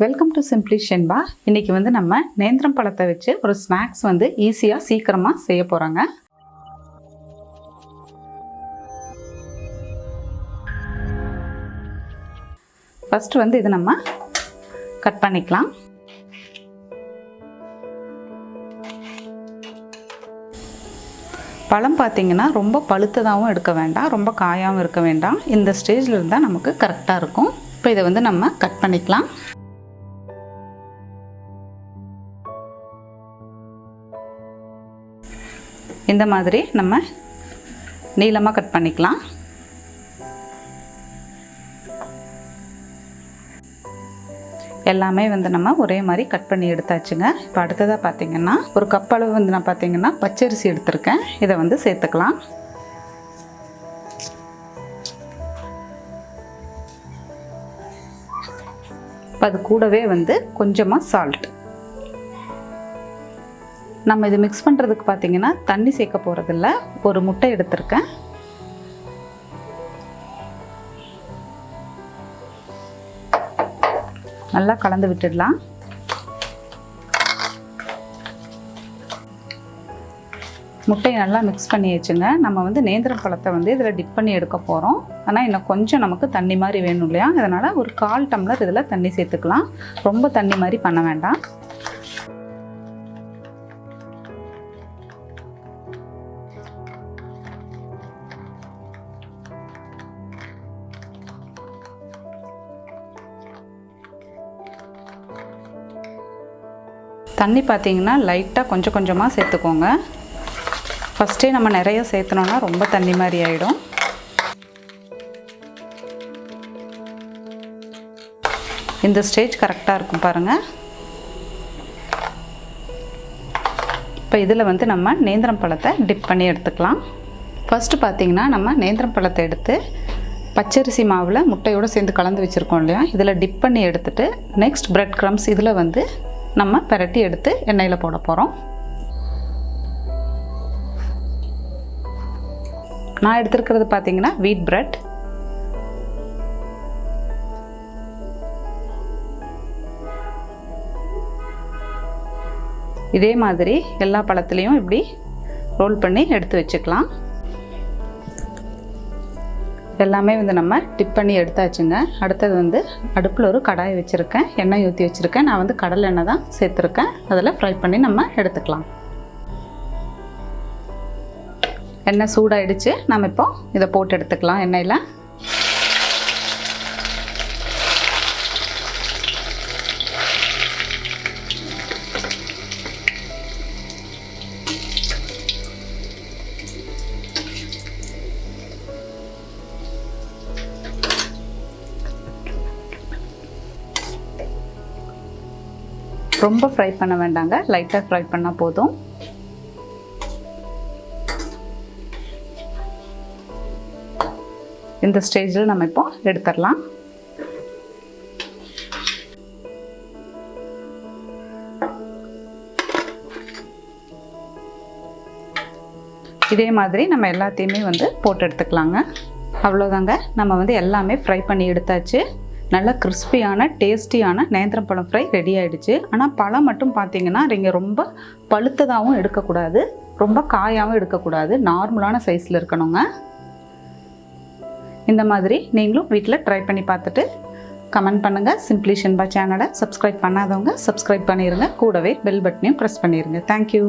Welcome to simply Shenba. இன்றைக்கி வந்து நம்ம நேந்திரம் பழத்தை வச்சு ஒரு ஸ்நாக்ஸ் வந்து ஈஸியாக சீக்கிரமாக செய்ய போகிறாங்க. ஃபஸ்ட்டு வந்து இது நம்ம கட் பண்ணிக்கலாம். பழம் பார்த்திங்கன்னா ரொம்ப பழுத்ததாகவும் எடுக்க வேண்டாம், ரொம்ப காயாகவும் இருக்க வேண்டாம். இந்த ஸ்டேஜில் இருந்தால் நமக்கு கரெக்டாக இருக்கும். இப்போ இதை வந்து நம்ம கட் பண்ணிக்கலாம். இந்த மாதிரி நம்ம நீளமாக கட் பண்ணிக்கலாம். எல்லாமே வந்து நம்ம ஒரே மாதிரி கட் பண்ணி எடுத்தாச்சுங்க. இப்போ அடுத்ததாக பார்த்திங்கன்னா ஒரு கப் அளவு வந்து நான் பார்த்திங்கன்னா பச்சரிசி எடுத்திருக்கேன். இதை வந்து சேர்த்துக்கலாம். இப்போ அது கூடவே வந்து கொஞ்சமாக சால்ட். நம்ம இது மிக்ஸ் பண்ணுறதுக்கு பார்த்திங்கன்னா தண்ணி சேர்க்க போகிறதில்ல. ஒரு முட்டை எடுத்திருக்கேன். நல்லா கலந்து விட்டுடலாம். முட்டையை நல்லா மிக்ஸ் பண்ணி வச்சுங்க. நம்ம வந்து நேந்திரம் பழத்தை வந்து இதில் டிப் பண்ணி எடுக்க போகிறோம். ஆனால் இன்னும் கொஞ்சம் நமக்கு தண்ணி மாதிரி வேணும் இல்லையா, அதனால் ஒரு 1/4 டம்ளர் இதில் தண்ணி சேர்த்துக்கலாம். ரொம்ப தண்ணி மாதிரி பண்ண வேண்டாம். தண்ணி பார்த்திங்கன்னா லைட்டாக கொஞ்சம் கொஞ்சமாக சேர்த்துக்கோங்க. ஃபஸ்ட்டே நம்ம நிறைய சேர்த்தனோன்னா ரொம்ப தண்ணி மாதிரி ஆகிடும். இந்த ஸ்டேஜ் கரெக்டாக இருக்கும் பாருங்கள். இப்போ இதில் வந்து நம்ம நேந்திரம் பழத்தை டிப் பண்ணி எடுத்துக்கலாம். ஃபஸ்ட்டு பார்த்திங்கன்னா நம்ம நேந்திரம் பழத்தை எடுத்து பச்சரிசி மாவில் முட்டையோடு சேர்ந்து கலந்து வச்சுருக்கோம் இல்லையா, இதில் டிப் பண்ணி எடுத்துகிட்டு நெக்ஸ்ட் பிரெட் க்ரம்ஸ் இதில் வந்து நம்ம பரட்டி எடுத்து எண்ணெயில் போட போகிறோம். நான் எடுத்துருக்கிறது பார்த்திங்கன்னா வீட் பிரெட். இதே மாதிரி எல்லா பழத்துலேயும் இப்படி ரோல் பண்ணி எடுத்து வச்சுக்கலாம். எல்லாமே வந்து நம்ம டிப் பண்ணி எடுத்தாச்சுங்க. அடுத்தது வந்து அடுப்பில் ஒரு கடாய் வச்சுருக்கேன், எண்ணெய் ஊற்றி வச்சுருக்கேன். நான் வந்து கடலை எண்ணெய் தான் சேர்த்துருக்கேன். அதில் ஃப்ரை பண்ணி நம்ம எடுத்துக்கலாம். எண்ணெய் சூடாயிடுச்சு. நம்ம இப்போ இதை போட்டு எடுத்துக்கலாம் எண்ணெயில். ரொம்ப ஃப்ரை பண்ண வேண்டாங்க, லைட்டாக ஃப்ரை பண்ணால் போதும். இந்த ஸ்டேஜில் நம்ம இப்போ எடுத்துடலாம். இதே மாதிரி நம்ம எல்லாத்தையுமே வந்து போட்டு எடுத்துக்கலாங்க. அவ்வளோதாங்க, நம்ம வந்து எல்லாமே ஃப்ரை பண்ணி எடுத்தாச்சு. நல்ல கிறிஸ்பியான டேஸ்டியான நேந்திரம் பழம் ஃப்ரை ரெடி ஆகிடுச்சு. ஆனால் பழம் மட்டும் பார்த்திங்கன்னா நீங்கள் ரொம்ப பழுத்ததாகவும் எடுக்கக்கூடாது, ரொம்ப காயாகவும் எடுக்கக்கூடாது, நார்மலான சைஸில் இருக்கணுங்க. இந்த மாதிரி நீங்களும் வீட்டில் ட்ரை பண்ணி பார்த்துட்டு கமெண்ட் பண்ணுங்கள். சிம்பிளி ஷென்பா சேனலை சப்ஸ்கிரைப் பண்ணாதவங்க சப்ஸ்கிரைப் பண்ணிடுங்க. கூடவே பெல் பட்டனையும் ப்ரெஸ் பண்ணிடுங்க. தேங்க்யூ.